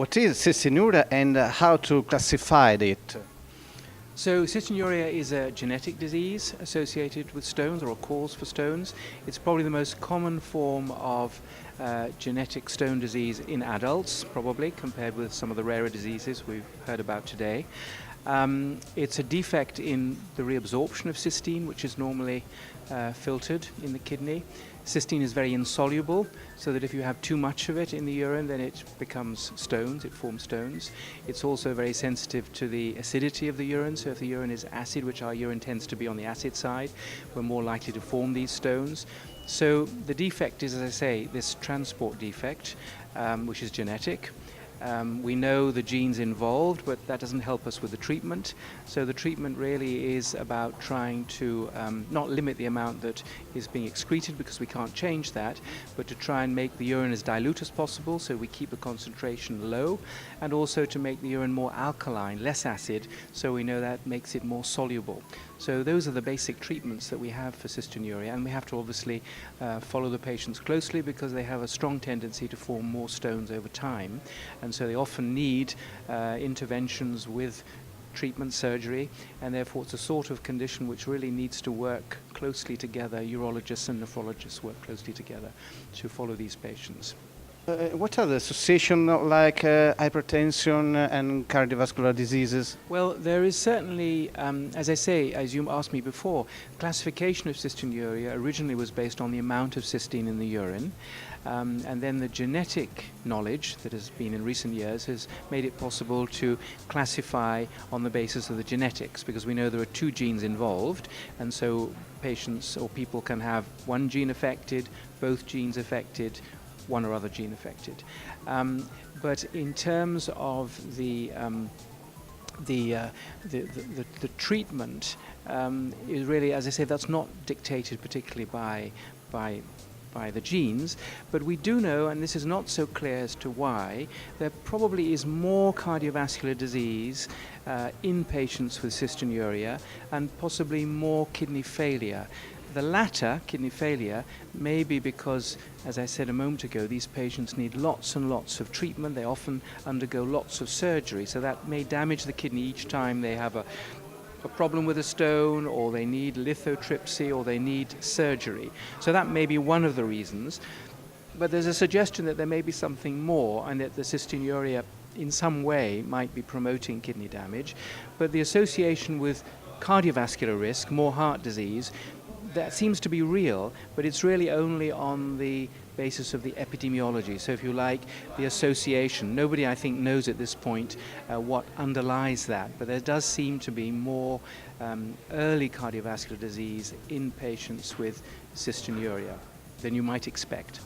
what is cystinuria and how to classify it? So cystinuria is a genetic disease associated with stones, or a cause for stones. It's probably the most common form of genetic stone disease in adults, probably, compared with some of the rarer diseases we've heard about today. It's a defect in the reabsorption of cystine, which is normally filtered in the kidney. Cystine is very insoluble, so that if you have too much of it in the urine, then it becomes stones, it forms stones. It's also very sensitive to the acidity of the urine, so if the urine is acid, which our urine tends to be on the acid side, we're more likely to form these stones. So the defect is, as I say, this transport defect, which is genetic. We know the genes involved, but that doesn't help us with the treatment. So the treatment really is about trying to not limit the amount that is being excreted, because we can't change that, but to try and make the urine as dilute as possible, so we keep the concentration low, and also to make the urine more alkaline, less acid, so we know that makes it more soluble. So those are the basic treatments that we have for cystinuria, and we have to obviously follow the patients closely, because they have a strong tendency to form more stones over time, and so they often need interventions with treatment, surgery, and therefore it's a sort of condition which really needs to work closely together. Urologists and nephrologists work closely together to follow these patients. What are the associations like hypertension and cardiovascular diseases? Well, there is certainly, as I say, as you asked me before, classification of cystinuria originally was based on the amount of cystine in the urine, and then the genetic knowledge that has been in recent years has made it possible to classify on the basis of the genetics, because we know there are two genes involved, and so patients or people can have one gene affected, both genes affected, one or other gene affected. But in terms of the treatment, is really, as I say, that's not dictated particularly by the genes, but we do know, and this is not so clear as to why, there probably is more cardiovascular disease in patients with cystinuria, and possibly more kidney failure. The latter, kidney failure, may be because, as I said a moment ago, these patients need lots and lots of treatment. They often undergo lots of surgery, so that may damage the kidney each time they have a problem with a stone, or they need lithotripsy, or they need surgery. So that may be one of the reasons. But there's a suggestion that there may be something more, and that the cystinuria in some way might be promoting kidney damage. But the association with cardiovascular risk, more heart disease, that seems to be real, but it's really only on the basis of the epidemiology. So if you like, the association. Nobody, I think, knows at this point what underlies that, but there does seem to be more early cardiovascular disease in patients with cystinuria than you might expect.